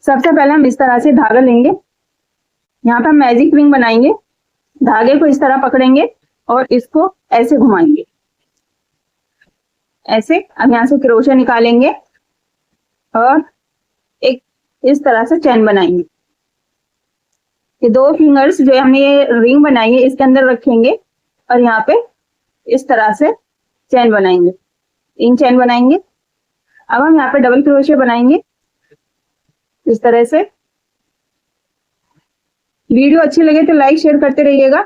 सबसे पहले हम इस तरह से धागा लेंगे, यहाँ पे हम मैजिक रिंग बनाएंगे। धागे को इस तरह पकड़ेंगे और इसको ऐसे घुमाएंगे, ऐसे। अब यहाँ से क्रोशे निकालेंगे और एक इस तरह से चैन बनाएंगे। ये 2 फिंगर्स जो हमने ये रिंग बनाई है इसके अंदर रखेंगे और यहाँ पे इस तरह से चैन बनाएंगे, 3 चैन बनाएंगे। अब हम यहाँ पे डबल क्रोशे बनाएंगे इस तरह से। वीडियो अच्छी लगे तो लाइक शेयर करते रहिएगा,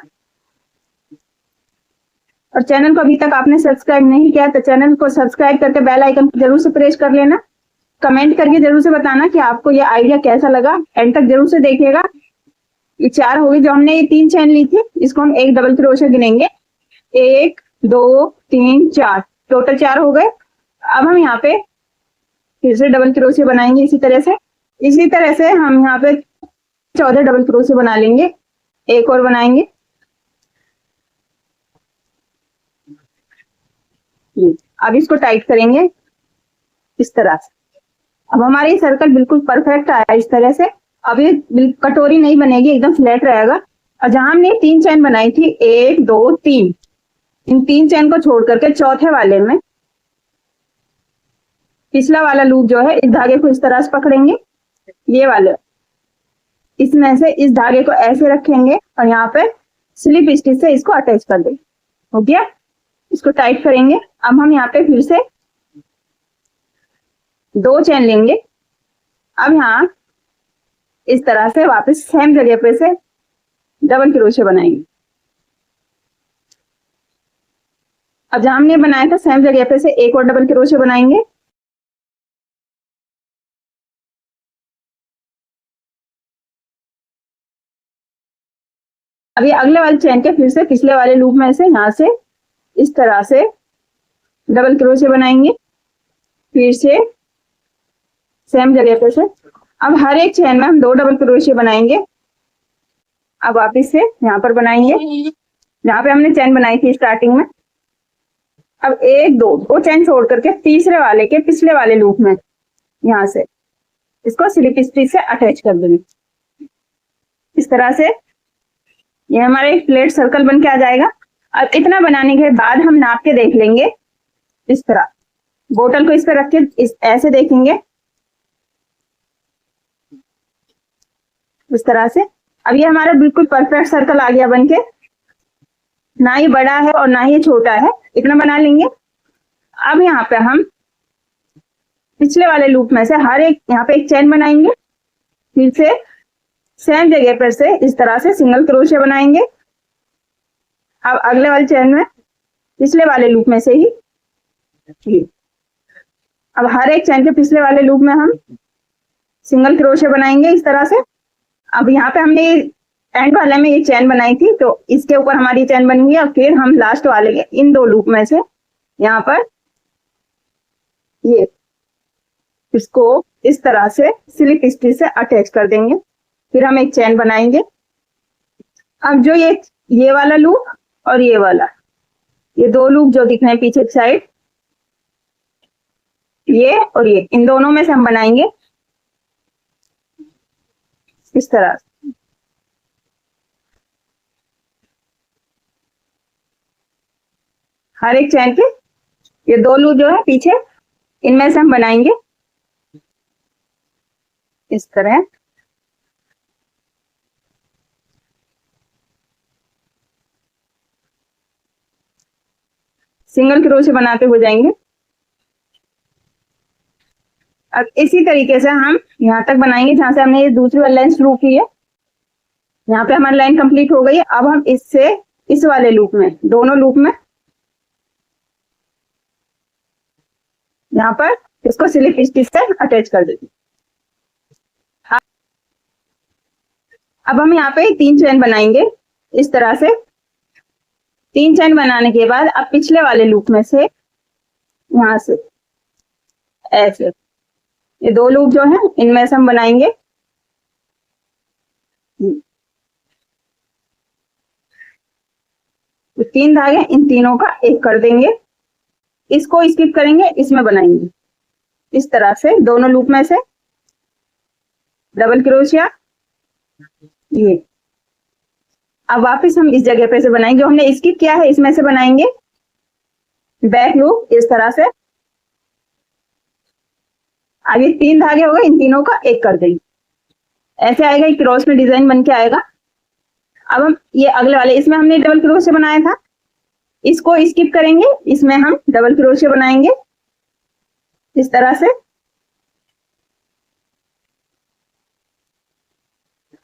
और चैनल को अभी तक आपने सब्सक्राइब नहीं किया तो चैनल को सब्सक्राइब करके बेल आइकन जरूर से प्रेस कर लेना। कमेंट करके जरूर से बताना कि आपको ये आइडिया कैसा लगा, एंड तक जरूर से देखिएगा। ये 4 हो गई। जो हमने ये 3 चैन ली थी इसको हम एक डबल क्रोशे गिनेंगे, 1 2 3 4, टोटल 4 हो गए। अब हम यहाँ पे फिर से डबल क्रोशे बनाएंगे इसी तरह से हम यहाँ पे 14 डबल क्रोशे बना लेंगे। एक और बनाएंगे, अब इसको टाइट करेंगे इस तरह से। अब हमारी सर्कल बिल्कुल परफेक्ट आया इस तरह से। अब ये कटोरी नहीं बनेगी, एकदम फ्लैट रहेगा। और जहां हमने 3 चैन बनाई थी 1 2 3, इन 3 चैन को छोड़ करके चौथे वाले में पिछला वाला लूप जो है इस धागे को इस तरह से पकड़ेंगे, ये वाले इसमें से इस धागे को ऐसे रखेंगे और यहाँ पे स्लिप स्टिच से इसको अटैच कर देंगे। हो गया, इसको टाइट करेंगे। अब हम यहाँ पे फिर से 2 चैन लेंगे। अब यहाँ इस तरह से वापस सेम जगह पे से डबल क्रोशे बनाएंगे। अब जहां हमने बनाया था सेम जगह पे से एक और डबल क्रोशे बनाएंगे। अब ये अगले वाले चैन के फिर से पिछले वाले लूप में से यहाँ से इस तरह से डबल क्रोशे बनाएंगे, फिर से सेम जगह पे से। अब हर एक चैन में हम 2 डबल क्रोशे बनाएंगे। अब वापिस से यहाँ पर बनाएंगे जहाँ पे हमने चैन बनाई थी स्टार्टिंग में। अब 1 2 चैन छोड़ करके तीसरे वाले के पिछले वाले लूप में यहाँ से इसको स्लिप स्टिच से अटैच कर देंगे इस तरह से। ये हमारा एक फ्लैट सर्कल बन के आ जाएगा। अब इतना बनाने के बाद हम नाप के देख लेंगे इस तरह, बोतल को इस पर रख के ऐसे देखेंगे इस तरह से। अब ये हमारा बिल्कुल परफेक्ट सर्कल आ गया बनके, ना ही बड़ा है और ना ही छोटा है, इतना बना लेंगे। अब यहाँ पे हम पिछले वाले लूप में से हर एक यहाँ पे एक चैन बनाएंगे, फिर से सेम जगह पर से इस तरह से सिंगल क्रोशे बनाएंगे। अब अगले वाले चैन में पिछले वाले लूप में से ही अब हर एक चैन के पिछले वाले लूप में हम सिंगल क्रोशे बनाएंगे इस तरह से। अब यहाँ पे हमने एंड वाले में ये चैन बनाई थी तो इसके ऊपर हमारी चैन बनी हुई है। और फिर हम लास्ट वाले के इन 2 लूप में से यहाँ पर ये इसको इस तरह से स्लिप स्टिच से अटैच कर देंगे। फिर हम एक चैन बनाएंगे। अब जो ये वाला लूप और ये वाला, ये 2 लूप जो दिख रहे हैं पीछे साइड, ये और ये, इन दोनों में से हम बनाएंगे इस तरह से। हर एक चैन के ये 2 लूप जो है पीछे, इनमें से हम बनाएंगे इस तरह। सिंगल क्रोशे बनाते हो जाएंगे। अब इसी तरीके से हम यहाँ तक बनाएंगे जहां से हमने ये दूसरी वाली लाइन शुरू की है। यहाँ पे हमारी लाइन कंप्लीट हो गई है। अब हम इससे इस वाले लूप में, दोनों लूप में यहाँ पर इसको स्लिप स्टिच से अटैच कर देंगे। अब हम यहाँ पे 3 चैन बनाएंगे इस तरह से। 3 चैन बनाने के बाद अब पिछले वाले लूप में से यहाँ से ऐसे ये 2 लूप जो है इनमें से हम बनाएंगे। तो 3 धागे, इन तीनों का एक कर देंगे, इसको स्किप करेंगे, इसमें बनाएंगे इस तरह से दोनों लूप में से डबल क्रोशिया, ये। अब वापस हम इस जगह पे से बनाएंगे, जो हमने स्किप किया है इसमें से बनाएंगे बैक लूप इस तरह से। अब ये 3 धागे हो गए, इन तीनों का एक कर देंगे, ऐसे आएगा, ये क्रॉस में डिजाइन बन के आएगा। अब हम ये अगले वाले, इसमें हमने डबल क्रोशिया बनाया था, इसको स्किप करेंगे, इसमें हम डबल क्रोशिया बनाएंगे इस तरह से।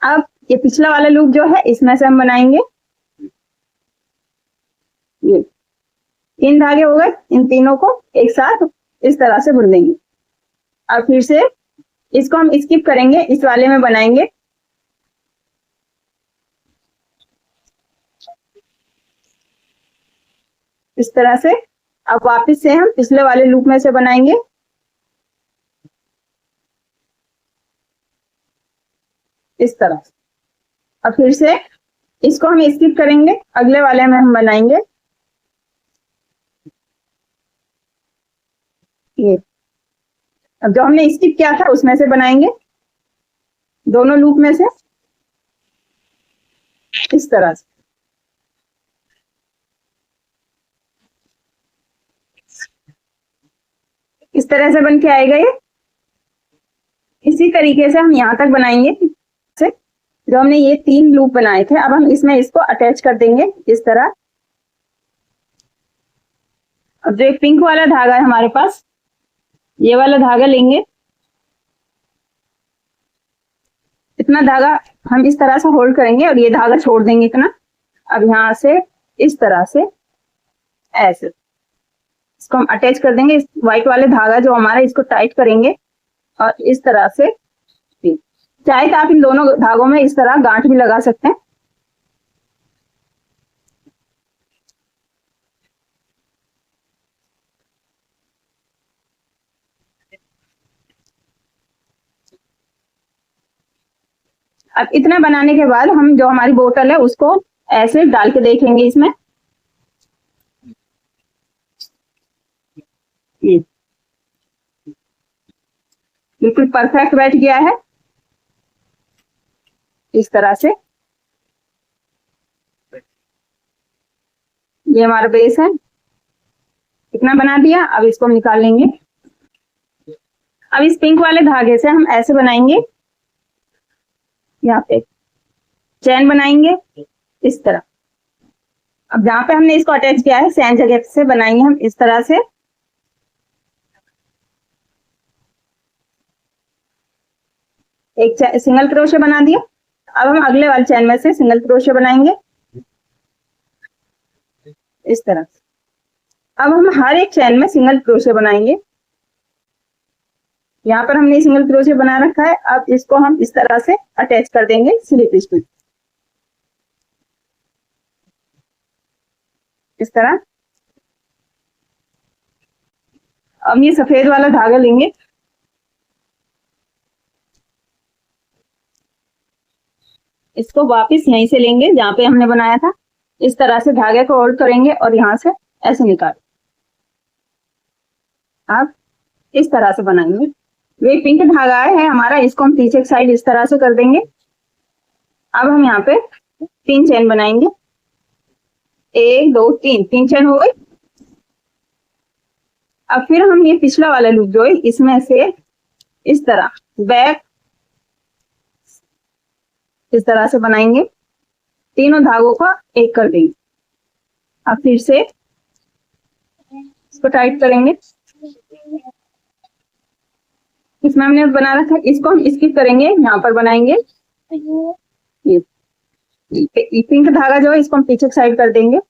अब ये पिछला वाला लूप जो है इसमें से हम बनाएंगे, ये 3 धागे हो गए, इन तीनों को एक साथ इस तरह से बुन देंगे। अब फिर से इसको हम स्किप करेंगे, इस वाले में बनाएंगे इस तरह से। अब वापस से हम पिछले वाले लूप में से बनाएंगे इस तरह से। अब फिर से इसको हम स्किप करेंगे, अगले वाले में हम बनाएंगे ये। अब जो हमने स्किप किया था उसमें से बनाएंगे, दोनों लूप में से इस तरह से। इस तरह से बन के आएगा ये। इसी तरीके से हम यहाँ तक बनाएंगे से, जो हमने ये 3 लूप बनाए थे, अब हम इसमें इसको अटैच कर देंगे इस तरह। अब जो एक पिंक वाला धागा है हमारे पास, ये वाला धागा लेंगे, इतना धागा हम इस तरह से होल्ड करेंगे और ये धागा छोड़ देंगे इतना। अब यहाँ से इस तरह से ऐसे इसको हम अटैच कर देंगे, इस व्हाइट वाले धागा जो हमारा, इसको टाइट करेंगे और इस तरह से। चाहे तो आप इन दोनों धागों में इस तरह गांठ भी लगा सकते हैं। अब इतना बनाने के बाद हम जो हमारी बोतल है उसको ऐसे डाल के देखेंगे इसमें, ये बिल्कुल परफेक्ट बैठ गया है इस तरह से। ये हमारा बेस है, इतना बना दिया। अब इसको हम निकाल लेंगे। अब इस पिंक वाले धागे से हम ऐसे बनाएंगे, यहाँ पे चैन बनाएंगे इस तरह। अब जहां पे हमने इसको अटैच किया है सेम जगह से बनाएंगे हम इस तरह से। एक सिंगल क्रोशे बना दिया। अब हम अगले वाले चैन में से सिंगल क्रोशे बनाएंगे इस तरह से। अब हम हर एक चैन में सिंगल क्रोशे बनाएंगे। यहाँ पर हमने सिंगल क्रोशे बना रखा है, अब इसको हम इस तरह से अटैच कर देंगे स्लिप स्टिच इस तरह। अब ये सफेद वाला धागा लेंगे, इसको वापस यहीं से लेंगे जहां पे हमने बनाया था, इस तरह से धागे को होल्ड करेंगे और यहाँ से ऐसे निकाल। अब इस तरह से बनाएंगे। ये पिंक धागा है हमारा, इसको हम पीछे की साइड इस तरह से कर देंगे। अब हम यहाँ पे 3 चैन बनाएंगे, 1 2 3, 3 चैन हो गई। अब फिर हम ये पिछला वाला लूप जो है इसमें से इस तरह बैक इस तरह से बनाएंगे, तीनों धागों का एक कर देंगे। अब फिर से इसको टाइट करेंगे, इसमें हमने बना रखा है, इसको हम स्किप करेंगे, यहाँ पर बनाएंगे ये पिंक धागा जो है इसको हम पीछे साइड कर देंगे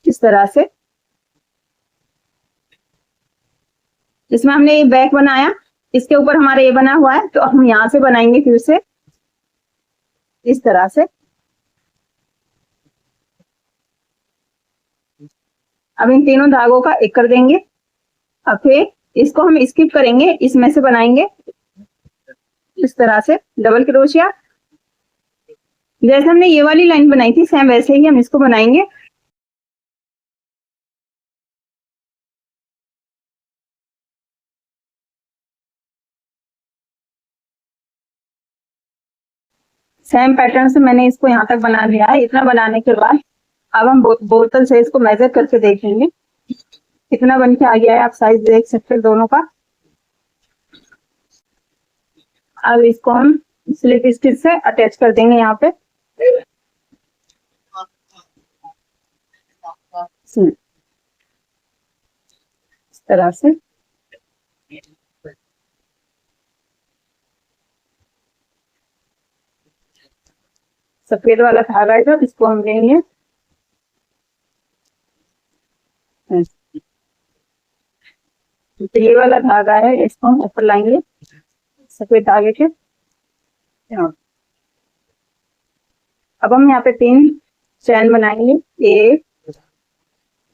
इस तरह से। इसमें हमने ये बैक बनाया, इसके ऊपर हमारा ये बना हुआ है, तो हम यहाँ से बनाएंगे फिर से इस तरह से। अब इन तीनों धागों का एक कर देंगे। अब फिर इसको हम स्किप करेंगे, इसमें से बनाएंगे इस तरह से डबल क्रोशिया। जैसे हमने ये वाली लाइन बनाई थी सेम वैसे ही हम इसको बनाएंगे। सेम पैटर्न से मैंने इसको यहाँ तक बना लिया है। इतना बनाने के बाद अब हम बोतल से इसको मेजर करके देखेंगे कितना बन के आ गया है। आप साइज देख सकते हैं दोनों का। अब इसको हम स्लिप स्टिच से अटैच कर देंगे यहाँ पे। इस तरह से सफेद वाला धागा है जो इसको हम लेंगे, तो ये वाला धागा है इसको हम ऊपर लाएंगे सफेद धागे के। अब हम यहाँ पे 3 चैन बनाएंगे, 1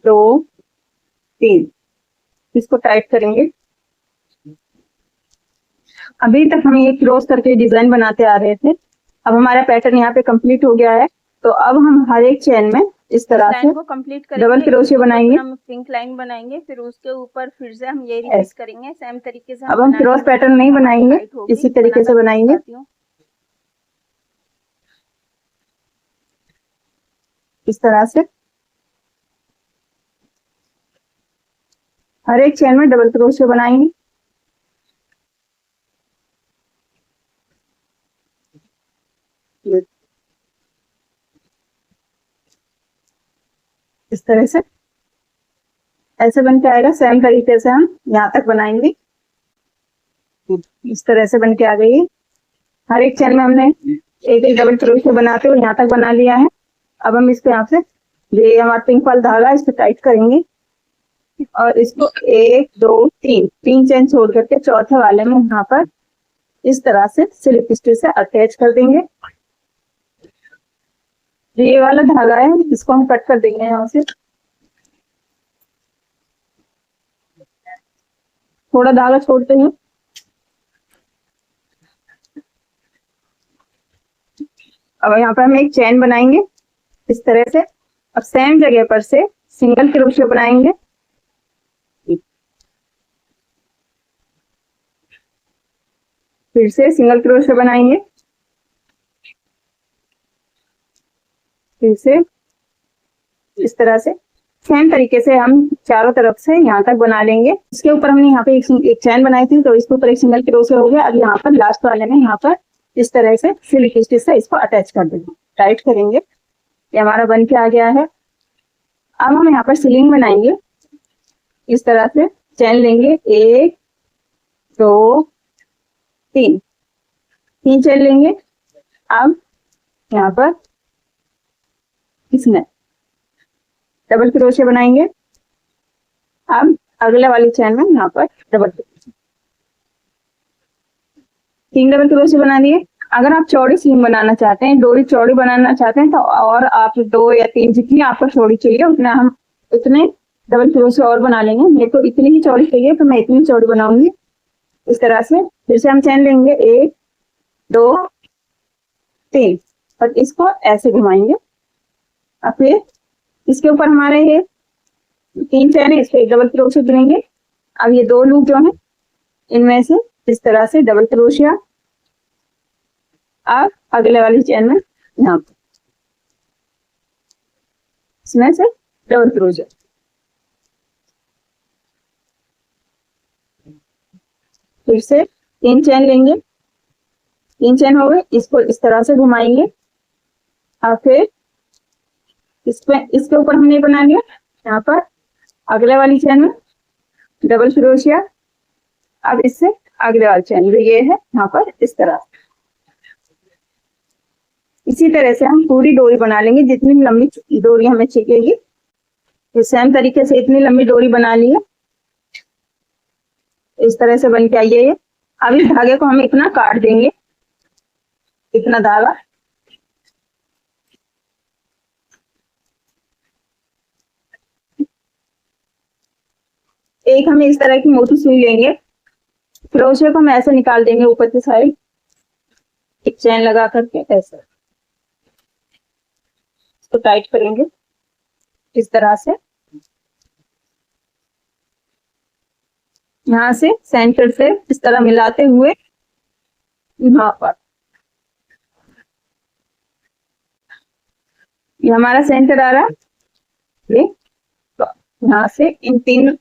2 3। इसको टाइट करेंगे। अभी तक हम ये क्रॉस करके डिजाइन बनाते आ रहे थे। अब हमारा पैटर्न यहाँ पे कंप्लीट हो गया है। तो अब हम हर एक चैन में इस तरह से को कंप्लीट करेंगे, डबल क्रोशिया बनाएंगे। हम पिंक लाइन बनाएंगे, फिर उसके ऊपर फिर से हम ये रिपीट करेंगे सेम तरीके से। अब हम क्रॉस पैटर्न नहीं बनाएंगे, इसी तरीके से बनाएंगे। इस तरह से हर एक चैन में डबल क्रोशिया बनाएंगे। इस तरह से ऐसे बन के आएगा। सेम तरीके से हम यहाँ तक बनाएंगे। इस तरह से बन के आ गई। हर एक चैन में हमने एक एक डबल क्रोशिया बनाते हुए यहाँ तक बना लिया है। अब हम इसको यहाँ से ये हमारा पिंक वाला धागा इसको टाइट करेंगे और इसको 1 2 3 चैन छोड़ करके चौथे वाले में यहाँ पर इस तरह से स्लिप स्टिच से अटैच कर देंगे। ये वाला धागा है इसको हम कट कर देंगे यहाँ से। थोड़ा धागा छोड़ते हैं। अब यहाँ पर हम एक चैन बनाएंगे इस तरह से। अब सेम जगह पर से सिंगल क्रोशिया बनाएंगे। फिर से सिंगल क्रोशिया बनाएंगे। फिर से इस तरह से सेम तरीके से हम चारों तरफ से यहाँ तक बना लेंगे। इसके ऊपर हमने यहाँ पे एक चैन बनाई थी, तो इसके ऊपर एक सिंगल क्रोशिया हो गया। अब यहाँ पर लास्ट वाले में यहाँ पर इस तरह से स्लिप स्टिच से इसको अटैच कर देंगे, टाइट करेंगे। ये हमारा बन के आ गया है। अब हम यहाँ पर सीलिंग बनाएंगे। इस तरह से चैन लेंगे, 1 2 3 चैन लेंगे। अब यहाँ पर इसमें डबल क्रोशिया बनाएंगे। अब अगले वाली चैन में यहाँ पर डबल क्रोशिया, 3 डबल क्रोशिया बना दिए। अगर आप चौड़ी सीम बनाना चाहते हैं, डोरी चौड़ी बनाना चाहते हैं, तो और आप 2 या 3 जितनी आपको चौड़ी चाहिए उतने डबल क्रोशिया और बना लेंगे। मेरे को इतनी ही चौड़ी चाहिए तो मैं इतनी चौड़ी बनाऊंगी। इस तरह से फिर से हम चैन लेंगे, 1 2 3 और इसको ऐसे घुमाएंगे। और फिर इसके ऊपर हमारे ये 3 चैन है, इस पर डबल क्रोशिया बुनेंगे। अब ये 2 लूप जो है इनमें से इस तरह से डबल क्रोशिया। अब अगले वाली चैन में यहाँ पर इसमें से डबल क्रोशिया। फिर से 3 चैन लेंगे, 3 चैन हो गए, इसको इस तरह से घुमाएंगे। और फिर इसके ऊपर हमने बना लिया यहाँ पर अगले वाली चैन में डबल क्रोशिया। अब इससे अगले वाली चैन जो ये है यहाँ पर इस तरह। इसी तरह से हम पूरी डोरी बना लेंगे जितनी लंबी डोरी हमें चाहिए। तो सेम तरीके से इतनी लंबी डोरी बना ली है। इस तरह से बन के आई है ये। अब इस धागे को हम इतना काट देंगे, इतना धागा। एक हमें इस तरह की मोटी सुई लेंगे, क्रोशिया को हम ऐसे निकाल देंगे ऊपर की साइड, एक चैन लगा करके ऐसे इसको टाइट करेंगे इस तरह से। यहाँ से सेंटर से इस तरह मिलाते हुए यहाँ पर ये हमारा सेंटर आ रहा है। ये तो यहाँ से इन 3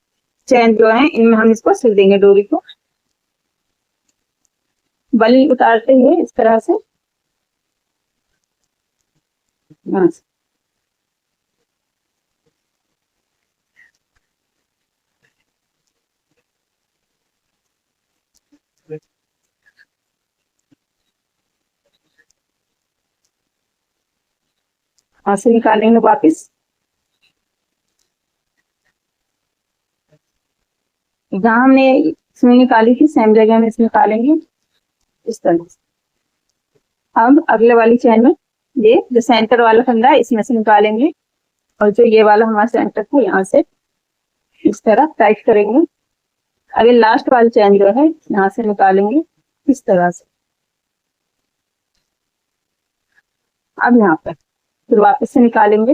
चैन जो है इनमें हम इसको सिल देंगे डोरी को। बल उतारते हुए इस तरह से यहाँ से यहाँ से निकालेंगे वापिस। जहाँ हमने इसमें निकाली थी सेम जगह में इसमें निकालेंगे इस तरह से। अब अगले वाली चैन में ये जो सेंटर वाला फंदा है इसमें से निकालेंगे और जो ये वाला हमारा सेंटर था यहाँ से इस तरह टाइट करेंगे। अभी लास्ट वाली चैन जो है यहाँ से निकालेंगे इस तरह से। अब यहाँ पर फिर वापस से निकालेंगे,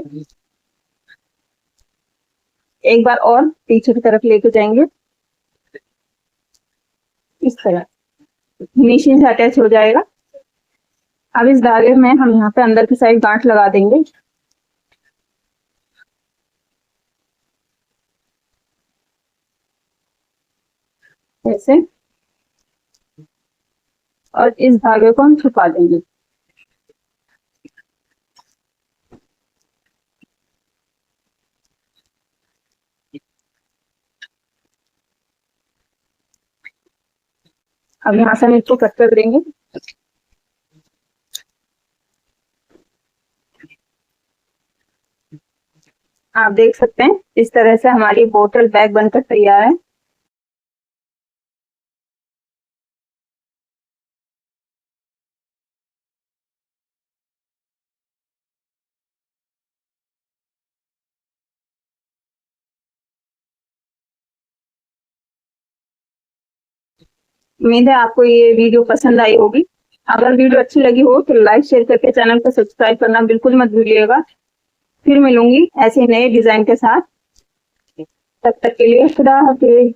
एक बार और पीछे की तरफ लेके जाएंगे इस तरह, फिनिशिंग से अटैच हो जाएगा। अब इस धागे में हम यहाँ पे अंदर की साइड गांठ लगा देंगे। ऐसे, और इस धागे को हम छुपा देंगे। अब यहाँ से हम इसको कट कर देंगे। आप देख सकते हैं इस तरह से हमारी बोतल बैग बनकर तैयार है। उम्मीद है आपको ये वीडियो पसंद आई होगी। अगर वीडियो अच्छी लगी हो तो लाइक शेयर करके चैनल को सब्सक्राइब करना बिल्कुल मत भूलिएगा। फिर मिलूंगी ऐसे नए डिजाइन के साथ। तब तक के लिए खुदा हाफिज।